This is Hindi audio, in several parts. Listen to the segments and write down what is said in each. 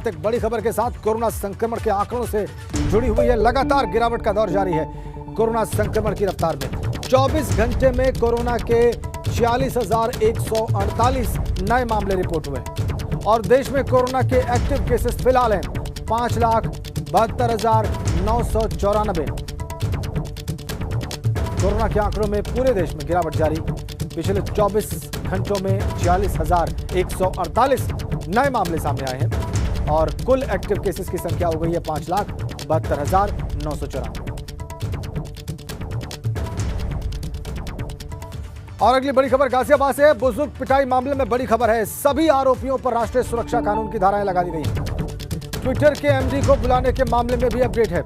साथ एक बड़ी खबर के साथ कोरोना संक्रमण के आंकड़ों से जुड़ी हुई है। लगातार गिरावट का दौर जारी है कोरोना संक्रमण की रफ्तार में। 24 घंटे में कोरोना के 46,148 नए मामले रिपोर्ट हुए और देश में कोरोना के एक्टिव केसेस फिलहाल हैं 5,72,994। कोरोना के आंकड़ों में पूरे देश में गिरावट जारी। पिछले 24 घंटों में 46,148 नए मामले सामने आए हैं और कुल एक्टिव केसेस की संख्या हो गई है 5,72,994। और अगली बड़ी खबर गाजियाबाद से है। बुजुर्ग पिटाई मामले में बड़ी खबर है। सभी आरोपियों पर राष्ट्रीय सुरक्षा कानून की धाराएं लगा दी गई हैं। ट्विटर के एमडी को बुलाने के मामले में भी अपडेट है।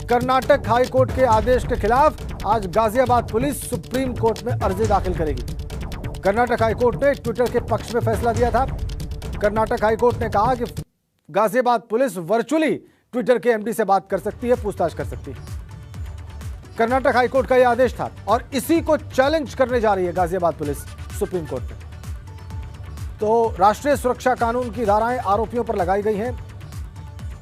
कर्नाटक हाई कोर्ट के आदेश के खिलाफ आज गाजियाबाद पुलिस सुप्रीम कोर्ट में अर्जी दाखिल करेगी। कर्नाटक हाई कोर्ट ने ट्विटर के पक्ष में फैसला दिया था। कर्नाटक हाई कोर्ट ने कहा कि गाजियाबाद पुलिस वर्चुअली ट्विटर के एमडी से बात कर सकती है, पूछताछ कर सकती है। कर्नाटक हाई कोर्ट का यह आदेश था और इसी को चैलेंज करने जा रही है गाजियाबाद पुलिस सुप्रीम कोर्ट में। तो राष्ट्रीय सुरक्षा कानून की धाराएं आरोपियों पर लगाई गई हैं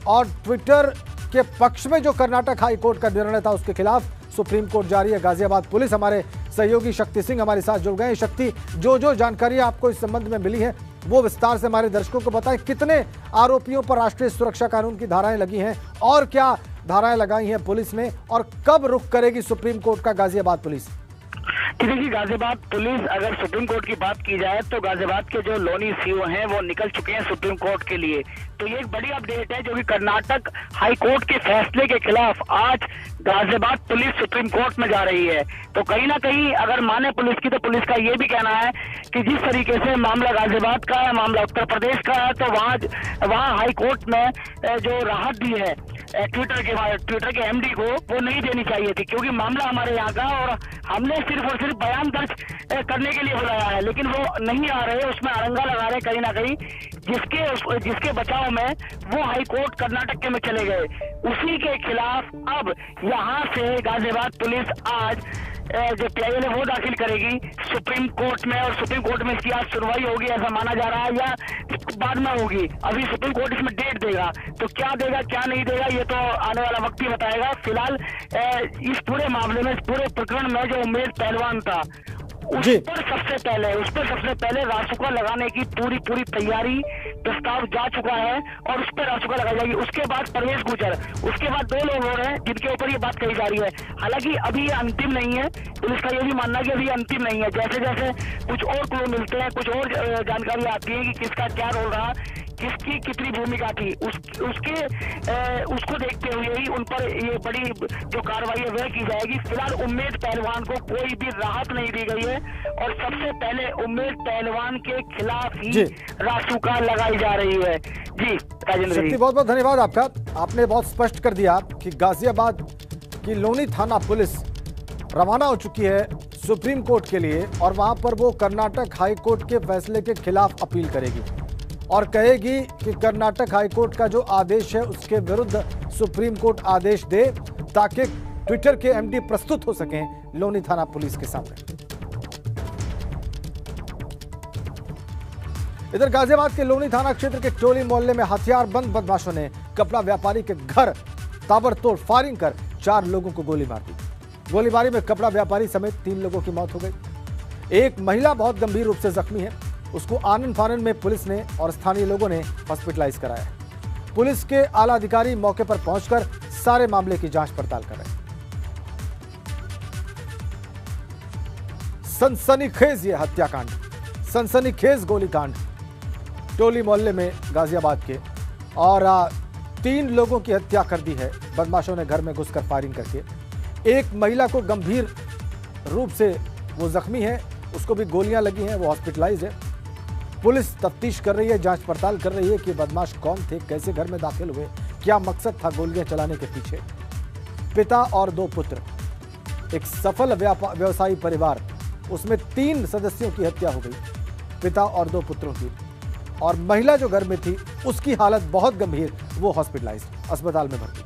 और ट्विटर के पक्ष में जो कर्नाटक हाई कोर्ट का निर्णय था उसके खिलाफ सुप्रीम कोर्ट जा रही है गाजियाबाद पुलिस। हमारे सहयोगी शक्ति सिंह हमारे साथ जुड़ गए हैं। शक्ति, जो जानकारी आपको इस संबंध में मिली है वो विस्तार से हमारे दर्शकों को बताएं। कितने आरोपियों पर राष्ट्रीय सुरक्षा कानून की धाराएं लगी हैं और क्या धाराएं लगाई हैं पुलिस ने और कब रुख करेगी सुप्रीम कोर्ट का गाजियाबाद पुलिस? देखिए, गाजियाबाद पुलिस, अगर सुप्रीम कोर्ट की बात की जाए तो गाजियाबाद के जो लोनी सीओ हैं वो निकल चुके हैं सुप्रीम कोर्ट के लिए। तो ये एक बड़ी अपडेट है जो कि कर्नाटक हाई कोर्ट के फैसले के खिलाफ आज गाजियाबाद पुलिस सुप्रीम कोर्ट में जा रही है। तो कहीं ना कहीं अगर माने पुलिस की, तो पुलिस का ये भी कहना है कि जिस तरीके से मामला गाजियाबाद का है, मामला उत्तर प्रदेश का है, तो वहाँ हाई कोर्ट ने जो राहत दी है ट्विटर के एमडी को, वो नहीं देनी चाहिए थी, क्योंकि मामला हमारे यहाँ का और हमने सिर्फ और सिर्फ बयान दर्ज करने के लिए बुलाया है, लेकिन वो नहीं आ रहे, उसमें अड़ंगा लगा रहे कहीं ना कहीं, जिसके बचाव में वो हाई कोर्ट कर्नाटक के में चले गए। उसी के खिलाफ अब यहाँ से गाजियाबाद पुलिस आज जो PIL है वो दाखिल करेगी सुप्रीम कोर्ट में और सुप्रीम कोर्ट में इसकी आज सुनवाई होगी, ऐसा माना जा रहा है, या बाद में होगी। अभी सुप्रीम कोर्ट इसमें डेट देगा, तो क्या देगा क्या नहीं देगा ये तो आने वाला वक्त ही बताएगा। फिलहाल इस पूरे मामले में, इस पूरे प्रकरण में जो उमेश पहलवान था उस पर सबसे पहले रासुका लगाने की पूरी तैयारी, प्रस्ताव जा चुका है और उस पर रासुका लगाई जाएगी। उसके बाद परवेश गुजर, उसके बाद 2 लोग हो रहे हैं जिनके ऊपर ये बात कही जा रही है। हालांकि अभी ये अंतिम नहीं है, पुलिस का ये भी मानना है कि अभी अंतिम नहीं है। जैसे जैसे कुछ और क्लू मिलते हैं, कुछ और जानकारी आती है कि किसका क्या रोल रहा, किसकी कितनी भूमिका थी, उसको देखते हुए ही उन पर ये बड़ी जो कार्रवाई है वह की जाएगी। फिलहाल उमेश पहलवान को कोई भी राहत नहीं दी गई है और सबसे पहले उमेश पहलवान के खिलाफ ही रासुका लगाई जा रही है। जी राजेंद्र जी, बहुत बहुत धन्यवाद आपका। आपने बहुत स्पष्ट कर दिया कि गाजियाबाद की लोनी थाना पुलिस रवाना हो चुकी है सुप्रीम कोर्ट के लिए और वहां पर वो कर्नाटक हाई कोर्ट के फैसले के खिलाफ अपील करेगी और कहेगी कि कर्नाटक हाई कोर्ट का जो आदेश है उसके विरुद्ध सुप्रीम कोर्ट आदेश दे ताकि ट्विटर के एमडी प्रस्तुत हो सकें लोनी थाना पुलिस के सामने। इधर गाजियाबाद के लोनी थाना क्षेत्र के टोली मोहल्ले में हथियारबंद बदमाशों ने कपड़ा व्यापारी के घर ताबड़तोड़ फायरिंग कर 4 लोगों को गोली मार दी। गोलीबारी में कपड़ा व्यापारी समेत 3 लोगों की मौत हो गई। एक महिला बहुत गंभीर रूप से जख्मी है, उसको आनन फानन में पुलिस ने और स्थानीय लोगों ने हॉस्पिटलाइज कराया। पुलिस के आला अधिकारी मौके पर पहुंचकर सारे मामले की जांच पड़ताल कर रहे हैं। सनसनीखेज ये हत्याकांड, सनसनीखेज गोलीकांड टोली मोहल्ले में गाजियाबाद के, और 3 लोगों की हत्या कर दी है बदमाशों ने घर में घुसकर फायरिंग करके। एक महिला को गंभीर रूप से वो जख्मी है, उसको भी गोलियां लगी हैं, वो हॉस्पिटलाइज है। पुलिस तफ्तीश कर रही है, जांच पड़ताल कर रही है कि बदमाश कौन थे, कैसे घर में दाखिल हुए, क्या मकसद था गोलियां चलाने के पीछे। पिता और 2 पुत्र, एक सफल व्यवसायी परिवार, उसमें 3 सदस्यों की हत्या हो गई, पिता और 2 पुत्रों की, और महिला जो घर में थी उसकी हालत बहुत गंभीर, वो हॉस्पिटलाइज अस्पताल में भर्ती।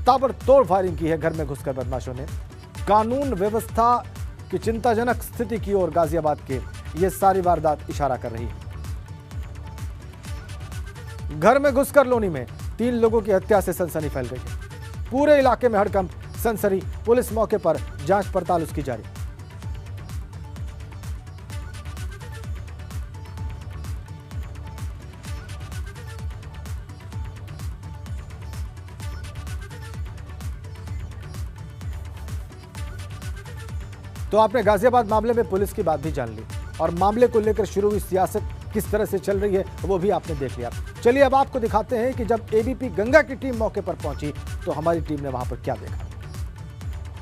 ताबड़तोड़ फायरिंग की है घर में घुसकर बदमाशों ने। कानून व्यवस्था की चिंताजनक स्थिति की ओर गाजियाबाद के ये सारी वारदात इशारा कर रही है। घर में घुसकर लोनी में 3 लोगों की हत्या से सनसनी फैल गई है। पूरे इलाके में हड़कंप, सनसनी। पुलिस मौके पर जांच पड़ताल उसकी जारी। तो आपने गाजियाबाद मामले में पुलिस की बात भी जान ली और मामले को लेकर शुरू हुई सियासत किस तरह से चल रही है वो भी आपने देख लिया। चलिए अब आपको दिखाते हैं कि जब एबीपी गंगा की टीम मौके पर पहुंची तो हमारी टीम ने वहां पर क्या देखा।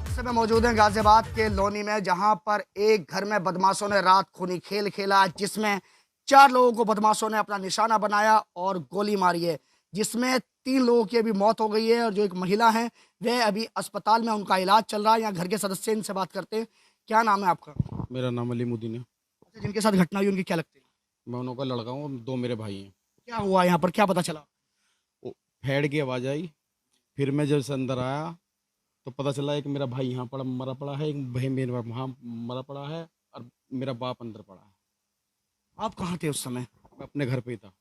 इस समय मौजूद हैं गाजियाबाद के लोनी में, जहां पर एक घर में बदमाशों ने रात खूनी खेल खेला, जिसमें 4 लोगों को बदमाशों ने अपना निशाना बनाया और गोली मारी है, जिसमें 3 लोगों की अभी मौत हो गई है और जो एक महिला है वह अभी अस्पताल में, उनका इलाज चल रहा है। यहाँ घर के सदस्य, इनसे बात करते हैं। क्या नाम है आपका? मेरा नाम अलीमुद्दीन है। जिनके साथ घटना हुई उनकी क्या लगती है? मैं उनका लड़का हूँ, 2 मेरे भाई हैं। क्या हुआ यहाँ पर, क्या पता चला? फैड की आवाज़ आई, फिर मैं जब से अंदर आया तो पता चला एक मेरा भाई यहाँ पड़ा मरा पड़ा है, एक भाई मेरा वहाँ मरा पड़ा है और मेरा बाप अंदर पड़ा है। आप कहाँ थे उस समय? मैं अपने घर पे ही था।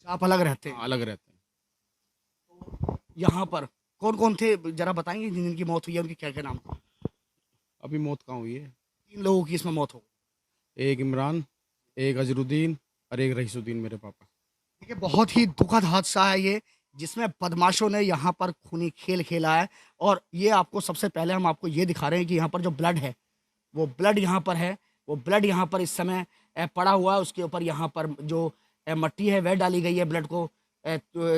आप अलग रहते हैं? अलग रहते हैं। यहाँ पर कौन कौन थे जरा बताएंगे? जिनकी मौत हुई है उनकी क्या क्या नाम था? अभी मौत कहाँ हुई है? 3 लोगों की इसमें मौत हो गई। एक इमरान, एक अजरुद्दीन और एक रईसुद्दीन मेरे पापा। देखिए, बहुत ही दुखद हादसा है ये, जिसमें बदमाशों ने यहाँ पर खूनी खेल खेला है। और ये आपको सबसे पहले हम आपको ये दिखा रहे हैं कि यहाँ पर जो ब्लड है, वो ब्लड यहाँ पर है, वो ब्लड यहाँ पर इस समय पड़ा हुआ है। उसके ऊपर यहाँ पर जो मट्टी है वह डाली गई है ब्लड को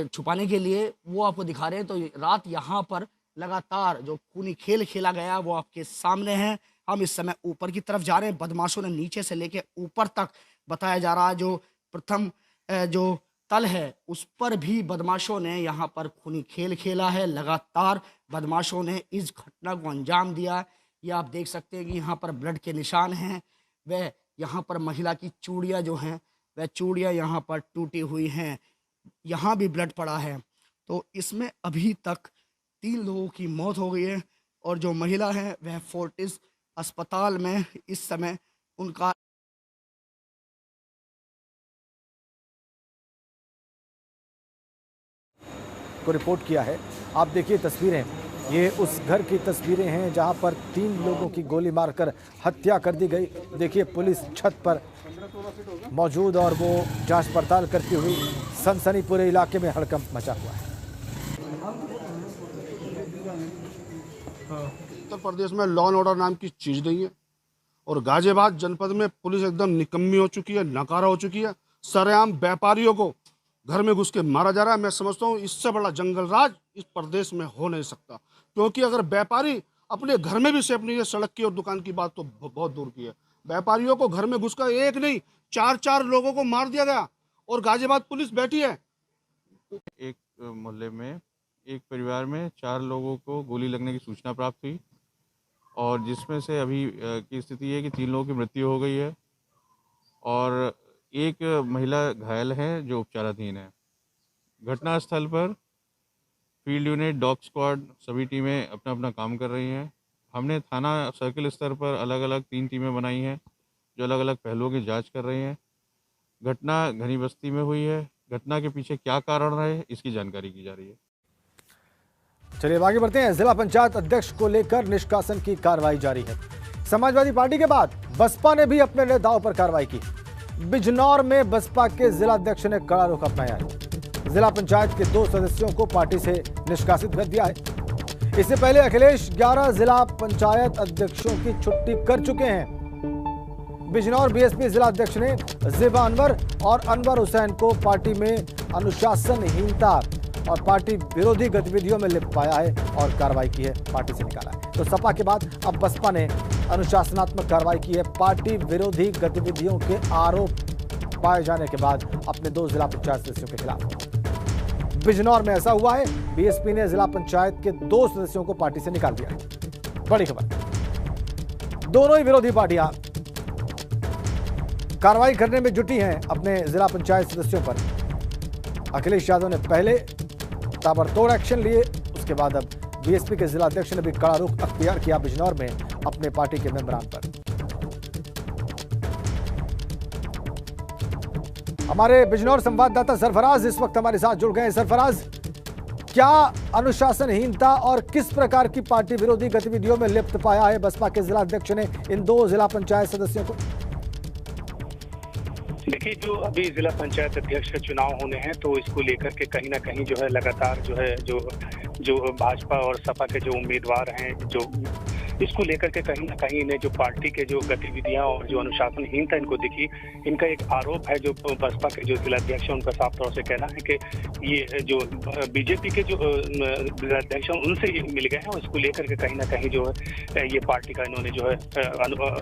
छुपाने के लिए, वो आपको दिखा रहे हैं। तो रात यहाँ पर लगातार जो खूनी खेल खेला गया वो आपके सामने है। हम इस समय ऊपर की तरफ जा रहे हैं। बदमाशों ने नीचे से लेके ऊपर तक, बताया जा रहा है जो प्रथम जो तल है उस पर भी बदमाशों ने यहाँ पर खूनी खेल खेला है। लगातार बदमाशों ने इस घटना को अंजाम दिया। ये आप देख सकते हैं कि यहाँ पर ब्लड के निशान हैं। वह यहाँ पर महिला की चूड़ियाँ जो हैं वह चूड़ियाँ यहाँ पर टूटी हुई हैं। यहाँ भी ब्लड पड़ा है। तो इसमें अभी तक 3 लोगों की मौत हो गई है और जो महिला है वह फोर्टिस अस्पताल में इस समय उनका को रिपोर्ट किया है। आप देखिए तस्वीरें, ये उस घर की तस्वीरें हैं जहां पर 3 लोगों की गोली मारकर हत्या कर दी गई। देखिए पुलिस छत पर मौजूद और वो जांच पड़ताल करती हुई। सनसनी पूरे इलाके में हड़कंप मचा हुआ है। उत्तर प्रदेश में लॉ एंड ऑर्डर नाम की चीज़ नहीं है और गाजियाबाद जनपद में पुलिस एकदम निकम्मी हो चुकी है, नाकारा हो चुकी है। सरेआम व्यापारियों को घर में घुस के मारा जा रहा है। मैं समझता हूँ इससे बड़ा जंगल राज इस प्रदेश में हो नहीं सकता, क्योंकि अगर व्यापारी अपने घर में भी सेफ नहीं है, सड़क की और दुकान की बात तो बहुत दूर की है। व्यापारियों को घर में घुसकर एक नहीं 4 लोगों को मार दिया गया और गाजियाबाद पुलिस बैठी है। एक मोहल्ले में एक परिवार में 4 लोगों को गोली लगने की सूचना प्राप्त हुई और जिसमें से अभी की स्थिति है कि 3 लोगों की मृत्यु हो गई है और एक महिला घायल है जो उपचाराधीन है। घटनास्थल पर फील्ड यूनिट, डॉग स्क्वाड सभी टीमें अपना अपना काम कर रही हैं। हमने थाना सर्किल स्तर पर अलग अलग 3 टीमें बनाई हैं जो अलग अलग पहलुओं की जांच कर रही हैं। घटना घनी बस्ती में हुई है। घटना के पीछे क्या कारण रहे इसकी जानकारी की जा रही है। चलिए आगे बढ़ते हैं। जिला पंचायत अध्यक्ष को लेकर निष्कासन की कार्रवाई जारी है। समाजवादी पार्टी के बाद बसपा ने भी अपने नेताओं पर कार्रवाई की। बिजनौर में बसपा के जिला अध्यक्ष ने कड़ा रुख अपनाया है। जिला पंचायत के 2 सदस्यों को पार्टी से निष्कासित कर दिया है। इससे पहले अखिलेश 11 जिला पंचायत अध्यक्षों की छुट्टी कर चुके हैं। बिजनौर बीएसपी जिला अध्यक्ष ने ज़िबा अनवर और अनवर हुसैन को पार्टी में अनुशासनहीनता और पार्टी विरोधी गतिविधियों में लिप्त पाया है और कार्रवाई की है, पार्टी से निकाला है। तो सपा के बाद अब बसपा ने अनुशासनात्मक कार्रवाई की है। पार्टी विरोधी गतिविधियों के आरोप पाए जाने के बाद अपने 2 जिला पंचायत सदस्यों के खिलाफ बिजनौर में ऐसा हुआ है। बीएसपी ने जिला पंचायत के 2 सदस्यों को पार्टी से निकाल दिया है। बड़ी खबर, दोनों ही विरोधी पार्टियां कार्रवाई करने में जुटी हैं अपने जिला पंचायत सदस्यों पर। अखिलेश यादव ने पहले ताबड़तोड़ एक्शन लिए, उसके बाद अब बीएसपी के जिला अध्यक्ष ने भी कड़ा रुख अख्तियार किया बिजनौर में अपने पार्टी के मेंबरान पर। हमारे बिजनौर संवाददाता सरफराज इस वक्त हमारे साथ जुड़ गए हैं। सरफराज, क्या अनुशासनहीनता और किस प्रकार की पार्टी विरोधी गतिविधियों में लिप्त पाया है बसपा के जिला अध्यक्ष ने इन 2 जिला पंचायत सदस्यों को? देखिए, जो अभी जिला पंचायत अध्यक्ष के चुनाव होने हैं तो इसको लेकर के कहीं ना कहीं जो है लगातार जो भाजपा और सपा के जो उम्मीदवार हैं, जो इसको लेकर के कहीं ना कहीं इन्हें जो पार्टी के जो गतिविधियां और जो अनुशासनहीनता इनको दिखी, इनका एक आरोप है। जो बसपा के जो जिलाध्यक्ष हैं उनका साफ तौर से कहना है कि ये जो बीजेपी के जो जिलाध्यक्ष हैं उनसे ये मिल गए हैं और इसको लेकर के कहीं ना कहीं जो है ये पार्टी का इन्होंने जो है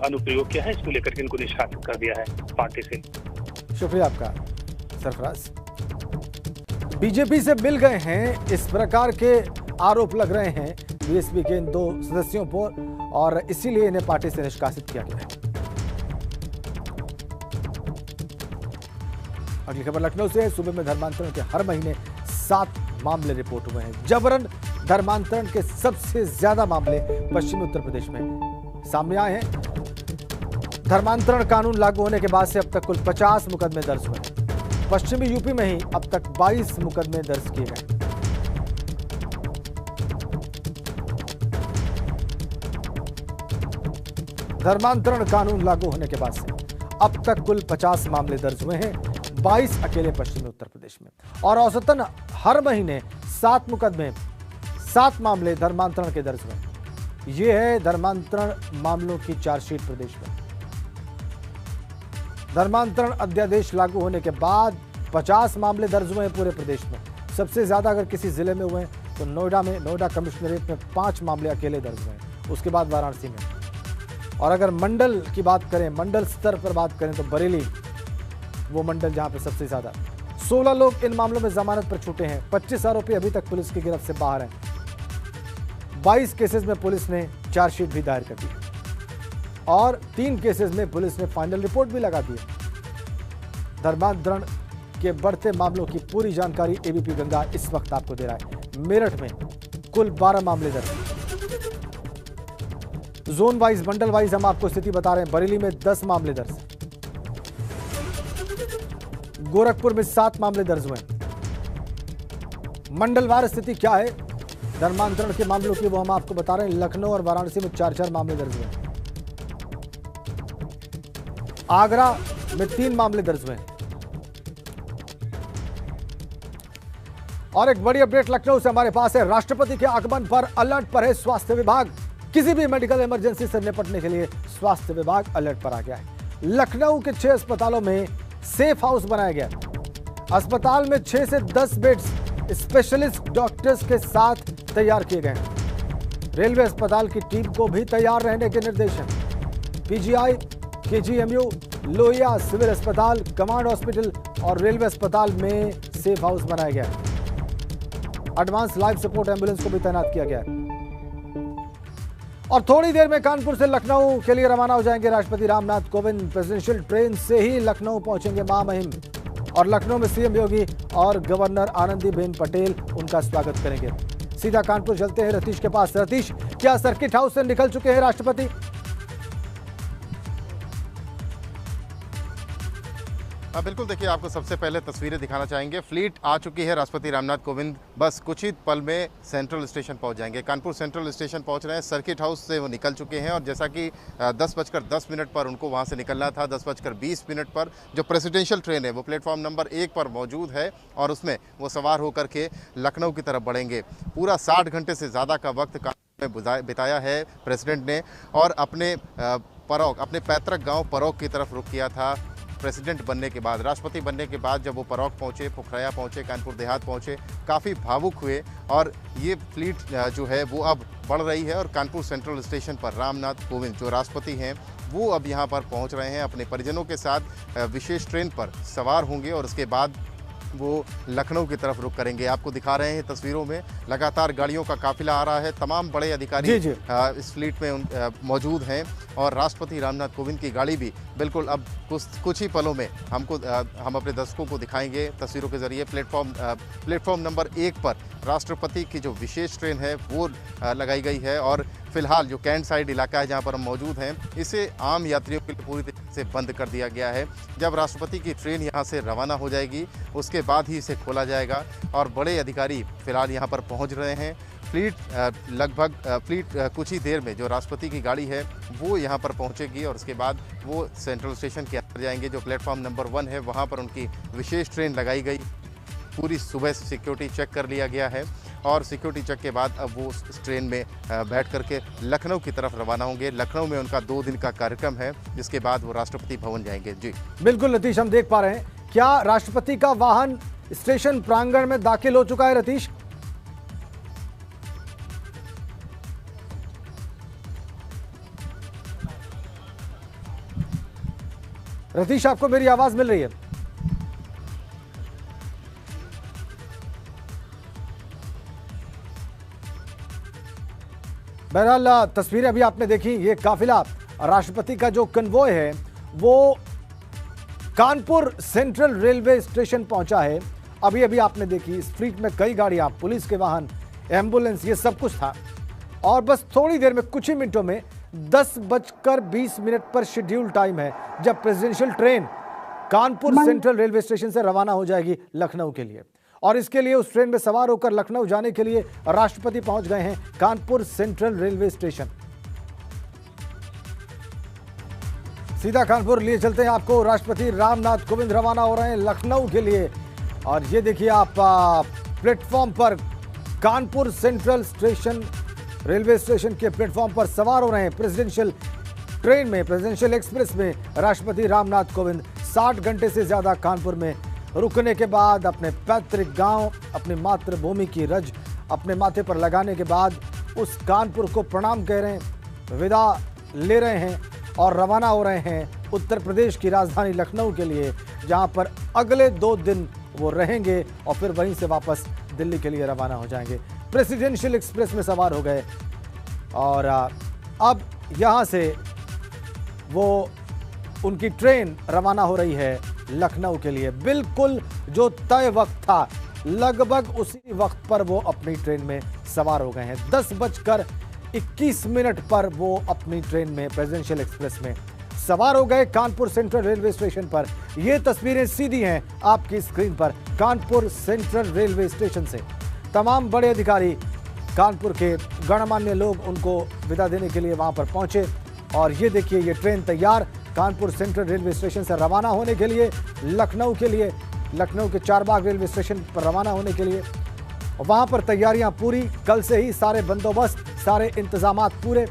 अनुप्रयोग किया है। इसको लेकर के इनको निष्कासित कर दिया है पार्टी से। शुक्रिया आपका सरफराज। बीजेपी से मिल गए हैं, इस प्रकार के आरोप लग रहे हैं बीएसपी के इन 2 सदस्यों पर और इसीलिए इन्हें पार्टी से निष्कासित किया गया है। अगली खबर लखनऊ से है। सूबे में धर्मांतरण के हर महीने 7 मामले रिपोर्ट हुए हैं। जबरन धर्मांतरण के सबसे ज्यादा मामले पश्चिमी उत्तर प्रदेश में सामने आए हैं। धर्मांतरण कानून लागू होने के बाद से अब तक कुल 50 मुकदमे दर्ज हुए हैं। पश्चिमी यूपी में ही अब तक 22 मुकदमे दर्ज किए गए। धर्मांतरण कानून लागू होने के बाद से अब तक कुल 50 मामले दर्ज हुए हैं, 22 अकेले पश्चिमी उत्तर प्रदेश में, और औसतन हर महीने 7 मुकदमे 7 मामले धर्मांतरण के दर्ज हुए। ये है धर्मांतरण मामलों की चार्जशीट प्रदेश में। धर्मांतरण अध्यादेश लागू होने के बाद 50 मामले दर्ज हुए हैं पूरे प्रदेश में। सबसे ज्यादा अगर किसी जिले में हुए हैं तो नोएडा में, नोएडा कमिश्नरेट में 5 मामले अकेले दर्ज हुए हैं, उसके बाद वाराणसी में। और अगर मंडल की बात करें, मंडल स्तर पर बात करें तो बरेली वो मंडल जहां पे सबसे ज्यादा 16 लोग इन मामलों में जमानत पर छूटे हैं। 25 आरोपी अभी तक पुलिस की गिरफ्त से बाहर हैं। 22 केसेस में पुलिस ने चार्जशीट भी दायर कर दी और 3 केसेस में पुलिस ने फाइनल रिपोर्ट भी लगा दी। धर्मांतरण के बढ़ते मामलों की पूरी जानकारी एबीपी गंगा इस वक्त आपको दे रहा है। मेरठ में कुल 12 मामले दर्ज। जोन वाइज, मंडल वाइज हम आपको स्थिति बता रहे हैं। बरेली में 10 मामले दर्ज, गोरखपुर में 7 मामले दर्ज हुए। मंडलवार स्थिति क्या है धर्मांतरण के मामलों की, वो हम आपको बता रहे हैं। लखनऊ और वाराणसी में 4-4 मामले दर्ज हुए। आगरा में 3 मामले दर्ज हुए। और एक बड़ी अपडेट लखनऊ से हमारे पास है। राष्ट्रपति के आगमन पर अलर्ट पर है स्वास्थ्य विभाग। किसी भी मेडिकल इमरजेंसी से निपटने के लिए स्वास्थ्य विभाग अलर्ट पर आ गया है। लखनऊ के 6 अस्पतालों में सेफ हाउस बनाया गया। अस्पताल में 6 से 10 बेड्स स्पेशलिस्ट डॉक्टर्स के साथ तैयार किए गए हैं। रेलवे अस्पताल की टीम को भी तैयार रहने के निर्देश हैं। पीजीआई, केजीएमयू, लोहिया सिविल अस्पताल, कमांड हॉस्पिटल और रेलवे अस्पताल में सेफ हाउस बनाया गया है। एडवांस लाइफ सपोर्ट एम्बुलेंस को भी तैनात किया गया है। और थोड़ी देर में कानपुर से लखनऊ के लिए रवाना हो जाएंगे राष्ट्रपति रामनाथ कोविंद। प्रेसिडेंशियल ट्रेन से ही लखनऊ पहुंचेंगे महामहिम और लखनऊ में सीएम योगी और गवर्नर आनंदीबेन पटेल उनका स्वागत करेंगे। सीधा कानपुर चलते हैं रतीश के पास। रतीश, क्या सर्किट हाउस से निकल चुके हैं राष्ट्रपति? बिल्कुल, देखिए आपको सबसे पहले तस्वीरें दिखाना चाहेंगे। फ्लीट आ चुकी है। राष्ट्रपति रामनाथ कोविंद बस कुछ ही पल में सेंट्रल स्टेशन पहुंच जाएंगे। कानपुर सेंट्रल स्टेशन पहुंच रहे हैं। सर्किट हाउस से वो निकल चुके हैं और जैसा कि 10:10 पर उनको वहां से निकलना था, 10:20 पर जो प्रेसिडेंशियल ट्रेन है वो प्लेटफॉर्म नंबर 1 पर मौजूद है और उसमें वो सवार होकर के लखनऊ की तरफ बढ़ेंगे। पूरा 60 घंटे से ज़्यादा का वक्त कानपुर में बिताया है प्रेसिडेंट ने और अपने पैतृक गाँव परौक की तरफ रुख किया था। प्रेसिडेंट बनने के बाद, राष्ट्रपति बनने के बाद जब वो परौक पहुंचे, पोखराया पहुंचे, कानपुर देहात पहुंचे, काफ़ी भावुक हुए और ये फ्लीट जो है वो अब बढ़ रही है और कानपुर सेंट्रल स्टेशन पर रामनाथ कोविंद जो राष्ट्रपति हैं वो अब यहाँ पर पहुँच रहे हैं। अपने परिजनों के साथ विशेष ट्रेन पर सवार होंगे और उसके बाद वो लखनऊ की तरफ रुख करेंगे। आपको दिखा रहे हैं तस्वीरों में लगातार गाड़ियों का काफिला आ रहा है। तमाम बड़े अधिकारी इस फ्लीट में मौजूद हैं और राष्ट्रपति रामनाथ कोविंद की गाड़ी भी बिल्कुल अब कुछ ही पलों में हम अपने दर्शकों को दिखाएंगे तस्वीरों के जरिए। प्लेटफॉर्म नंबर 1 पर राष्ट्रपति की जो विशेष ट्रेन है वो लगाई गई है और फिलहाल जो कैंट साइड इलाका है जहां पर हम मौजूद हैं, इसे आम यात्रियों के लिए पूरी तरीके से बंद कर दिया गया है। जब राष्ट्रपति की ट्रेन यहां से रवाना हो जाएगी उसके बाद ही इसे खोला जाएगा और बड़े अधिकारी फिलहाल यहां पर पहुंच रहे हैं। फ्लीट कुछ ही देर में जो राष्ट्रपति की गाड़ी है वो यहाँ पर पहुँचेगी और उसके बाद वो सेंट्रल स्टेशन के अंदर जाएंगे। जो प्लेटफॉर्म नंबर 1 है वहाँ पर उनकी विशेष ट्रेन लगाई गई। पूरी सुबह से सिक्योरिटी चेक कर लिया गया है और सिक्योरिटी चेक के बाद अब वो उस ट्रेन में बैठ करके लखनऊ की तरफ रवाना होंगे। लखनऊ में उनका 2 दिन का कार्यक्रम है, जिसके बाद वो राष्ट्रपति भवन जाएंगे। जी बिल्कुल रतीश, हम देख पा रहे हैं, क्या राष्ट्रपति का वाहन स्टेशन प्रांगण में दाखिल हो चुका है रतीश? रतीश, आपको मेरी आवाज मिल रही है? बहरहाल तस्वीरें अभी आपने देखी। ये काफिला राष्ट्रपति का जो कन्वॉय है वो कानपुर सेंट्रल रेलवे स्टेशन पहुंचा है। अभी अभी आपने देखी, इस फ्लीट में कई गाड़ियां, पुलिस के वाहन, एम्बुलेंस, ये सब कुछ था। और बस थोड़ी देर में, कुछ ही मिनटों में 10:20 पर शेड्यूल टाइम है जब presidential train Kanpur central railway station से रवाना हो जाएगी लखनऊ के लिए। और इसके लिए उस ट्रेन में सवार होकर लखनऊ जाने के लिए राष्ट्रपति पहुंच गए हैं कानपुर सेंट्रल रेलवे स्टेशन। सीधा कानपुर लिए चलते हैं आपको। राष्ट्रपति रामनाथ कोविंद रवाना हो रहे हैं लखनऊ के लिए। और ये देखिए आप प्लेटफॉर्म पर Kanpur central station railway station के प्लेटफॉर्म पर सवार हो रहे हैं। प्रेसिडेंशियल ट्रेन में, प्रेसिडेंशियल एक्सप्रेस में राष्ट्रपति रामनाथ कोविंद 60 घंटे से ज्यादा कानपुर में रुकने के बाद अपने पैतृक गांव, अपनी मातृभूमि की रज अपने माथे पर लगाने के बाद उस कानपुर को प्रणाम कह रहे हैं, विदा ले रहे हैं और रवाना हो रहे हैं उत्तर प्रदेश की राजधानी लखनऊ के लिए, जहां पर अगले 2 दिन वो रहेंगे और फिर वहीं से वापस दिल्ली के लिए रवाना हो जाएंगे। प्रेसिडेंशियल एक्सप्रेस में सवार हो गए और अब यहां से वो उनकी ट्रेन रवाना हो रही है लखनऊ के लिए। बिल्कुल जो तय वक्त था, लगभग उसी वक्त पर वो अपनी ट्रेन में सवार हो गए हैं। 10:21 पर वो अपनी ट्रेन में, प्रेसिडेंशियल एक्सप्रेस में सवार हो गए कानपुर सेंट्रल रेलवे स्टेशन पर। ये तस्वीरें सीधी हैं आपकी स्क्रीन पर कानपुर सेंट्रल रेलवे स्टेशन से। तमाम बड़े अधिकारी, कानपुर के गणमान्य लोग उनको विदा देने के लिए वहां पर पहुंचे। और ये देखिए, ये ट्रेन तैयार कानपुर सेंट्रल रेलवे स्टेशन से रवाना होने के लिए लखनऊ के लिए, लखनऊ के चारबाग रेलवे स्टेशन पर रवाना होने के लिए। वहां पर तैयारियां पूरी, कल से ही सारे बंदोबस्त, सारे इंतजामात पूरे।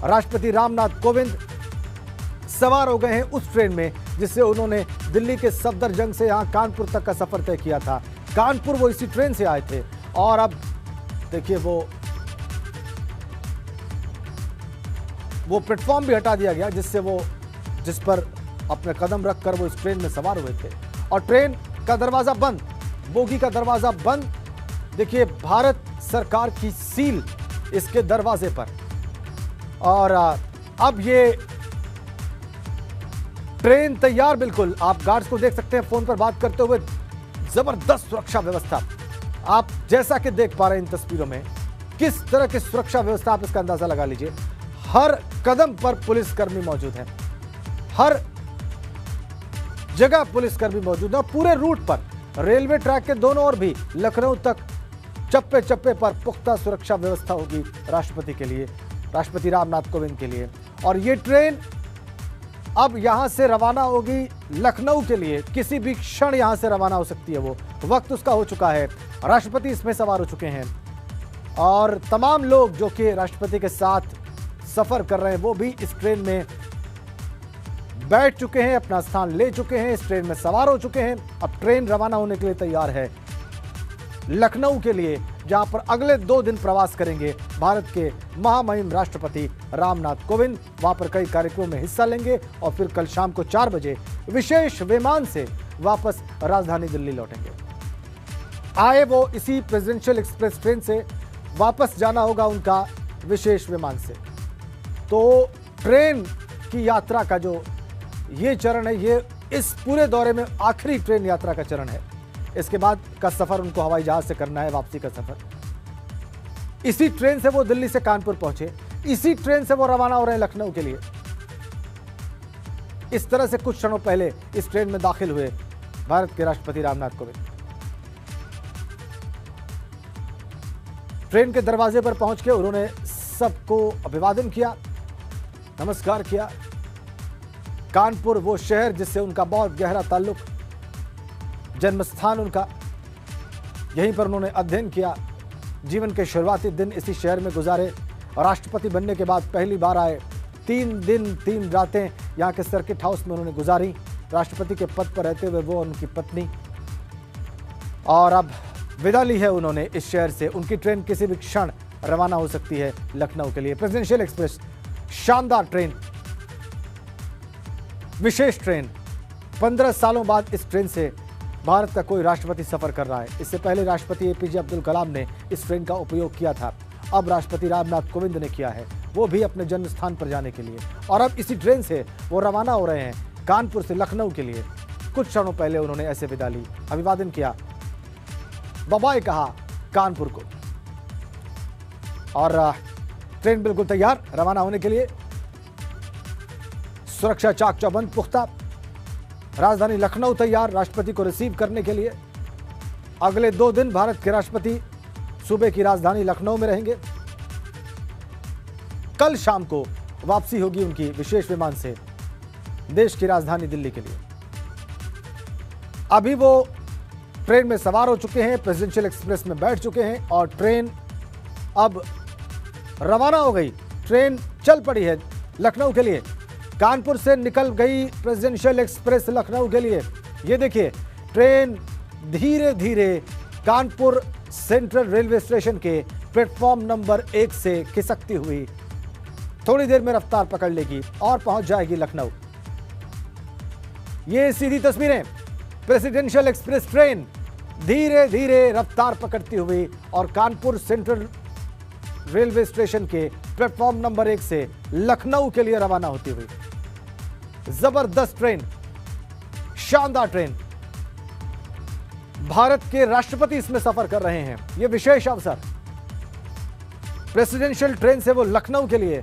राष्ट्रपति रामनाथ कोविंद सवार हो गए हैं उस ट्रेन में जिससे उन्होंने दिल्ली के सफदरजंग से यहां कानपुर तक का सफर तय किया था। कानपुर वो इसी ट्रेन से आए थे और अब देखिए वो प्लेटफॉर्म भी हटा दिया गया जिस पर अपने कदम रखकर वो इस ट्रेन में सवार हुए थे। और ट्रेन का दरवाजा बंद, बोगी का दरवाजा बंद। देखिए भारत सरकार की सील इसके दरवाजे पर। और अब ये ट्रेन तैयार, बिल्कुल आप गार्ड्स को देख सकते हैं फोन पर बात करते हुए। जबरदस्त सुरक्षा व्यवस्था आप जैसा कि देख पा रहे हैं इन तस्वीरों में। किस तरह की सुरक्षा व्यवस्था, आप इसका अंदाजा लगा लीजिए। हर कदम पर पुलिसकर्मी मौजूद हैं, हर जगह पुलिसकर्मी मौजूद है। और पूरे रूट पर, रेलवे ट्रैक के दोनों ओर भी लखनऊ तक चप्पे चप्पे पर पुख्ता सुरक्षा व्यवस्था होगी राष्ट्रपति के लिए, राष्ट्रपति रामनाथ कोविंद के लिए। और ये ट्रेन अब यहां से रवाना होगी लखनऊ के लिए। किसी भी क्षण यहां से रवाना हो सकती है, वो वक्त उसका हो चुका है। राष्ट्रपति इसमें सवार हो चुके हैं और तमाम लोग जो कि राष्ट्रपति के साथ सफर कर रहे हैं वो भी इस ट्रेन में बैठ चुके हैं, अपना स्थान ले चुके हैं, इस ट्रेन में सवार हो चुके हैं। अब ट्रेन रवाना होने के लिए तैयार है लखनऊ के लिए, जहां पर अगले 2 दिन प्रवास करेंगे भारत के महामहिम राष्ट्रपति रामनाथ कोविंद। वहां पर कई कार्यक्रमों में हिस्सा लेंगे और फिर कल शाम को 4 बजे विशेष विमान से वापस राजधानी दिल्ली लौटेंगे। आए वो इसी प्रेसिडेंशियल एक्सप्रेस ट्रेन से, वापस जाना होगा उनका विशेष विमान से। तो ट्रेन की यात्रा का जो ये चरण है, ये इस पूरे दौरे में आखिरी ट्रेन यात्रा का चरण है। इसके बाद का सफर उनको हवाई जहाज से करना है, वापसी का सफर। इसी ट्रेन से वो दिल्ली से कानपुर पहुंचे। इसी ट्रेन से वो रवाना हो रहे हैं लखनऊ के लिए। इस तरह से कुछ क्षणों पहले इस ट्रेन में दाखिल हुए भारत के राष्ट्रपति रामनाथ कोविंद। ट्रेन के दरवाजे पर पहुंच के उन्होंने सबको अभिवादन किया, नमस्कार किया। कानपुर वो शहर जिससे उनका बहुत गहरा ताल्लुक, जन्म स्थान उनका, यहीं पर उन्होंने अध्ययन किया। जीवन के शुरुआती दिन इसी शहर में गुजारे और राष्ट्रपति बनने के बाद पहली बार आए। 3 दिन 3 रातें यहाँ के सर्किट हाउस में उन्होंने गुजारी, राष्ट्रपति के पद पर रहते हुए वो और उनकी पत्नी। और अब विदा ली है उन्होंने इस शहर से। उनकी ट्रेन किसी भी क्षण रवाना हो सकती है लखनऊ के लिए। प्रेसिडेंशियल एक्सप्रेस, शानदार ट्रेन, विशेष ट्रेन। 15 सालों बाद इस ट्रेन से भारत का कोई राष्ट्रपति सफर कर रहा है। इससे पहले राष्ट्रपति एपीजे अब्दुल कलाम ने इस ट्रेन का उपयोग किया था, अब राष्ट्रपति रामनाथ कोविंद ने किया है, वो भी अपने जन्म स्थान पर जाने के लिए। और अब इसी ट्रेन से वो रवाना हो रहे हैं कानपुर से लखनऊ के लिए। कुछ क्षणों पहले उन्होंने ऐसे विदा ली, अभिवादन किया, बाय कहा कानपुर को। और ट्रेन बिल्कुल तैयार रवाना होने के लिए। सुरक्षा चाक चौबंद पुख्ता, राजधानी लखनऊ तैयार राष्ट्रपति को रिसीव करने के लिए। अगले 2 दिन भारत के राष्ट्रपति सूबे की राजधानी लखनऊ में रहेंगे। कल शाम को वापसी होगी उनकी विशेष विमान से देश की राजधानी दिल्ली के लिए। अभी वो ट्रेन में सवार हो चुके हैं, प्रेसिडेंशियल एक्सप्रेस में बैठ चुके हैं और ट्रेन अब रवाना हो गई। ट्रेन चल पड़ी है लखनऊ के लिए। कानपुर से निकल गई प्रेसिडेंशियल एक्सप्रेस लखनऊ के लिए। ये देखिए, ट्रेन धीरे धीरे कानपुर सेंट्रल रेलवे स्टेशन के प्लेटफॉर्म नंबर 1 से खिसकती हुई थोड़ी देर में रफ्तार पकड़ लेगी और पहुंच जाएगी लखनऊ। ये सीधी तस्वीरें, प्रेसिडेंशियल एक्सप्रेस ट्रेन धीरे धीरे रफ्तार पकड़ती हुई और कानपुर सेंट्रल रेलवे स्टेशन के प्लेटफॉर्म नंबर 1 से लखनऊ के लिए रवाना होती हुई। जबरदस्त ट्रेन, शानदार ट्रेन। भारत के राष्ट्रपति इसमें सफर कर रहे हैं। यह विशेष अवसर, प्रेसिडेंशियल ट्रेन से वो लखनऊ के लिए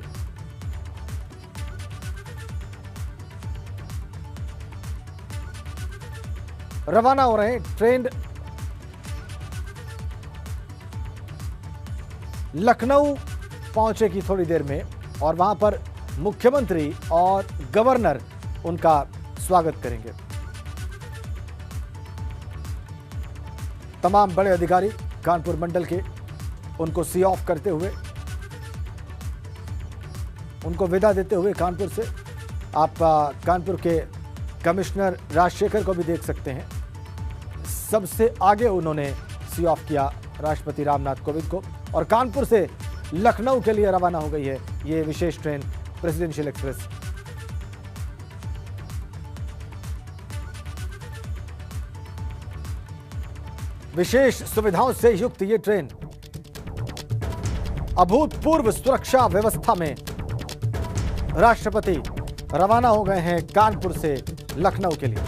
रवाना हो रहे हैं। ट्रेन लखनऊ पहुंचेगी थोड़ी देर में और वहां पर मुख्यमंत्री और गवर्नर उनका स्वागत करेंगे। तमाम बड़े अधिकारी कानपुर मंडल के उनको सी ऑफ करते हुए, उनको विदा देते हुए कानपुर से। आप कानपुर के कमिश्नर राजशेखर को भी देख सकते हैं। सबसे आगे उन्होंने सी ऑफ किया राष्ट्रपति रामनाथ कोविंद को और कानपुर से लखनऊ के लिए रवाना हो गई है ये विशेष ट्रेन प्रेसिडेंशियल एक्सप्रेस। विशेष सुविधाओं से युक्त ये ट्रेन अभूतपूर्व सुरक्षा व्यवस्था में राष्ट्रपति रवाना हो गए हैं कानपुर से लखनऊ के लिए।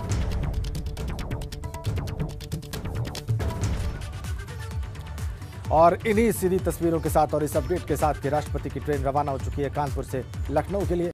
और इन्हीं सीधी तस्वीरों के साथ और इस अपडेट के साथ कि राष्ट्रपति की ट्रेन रवाना हो चुकी है कानपुर से लखनऊ के लिए।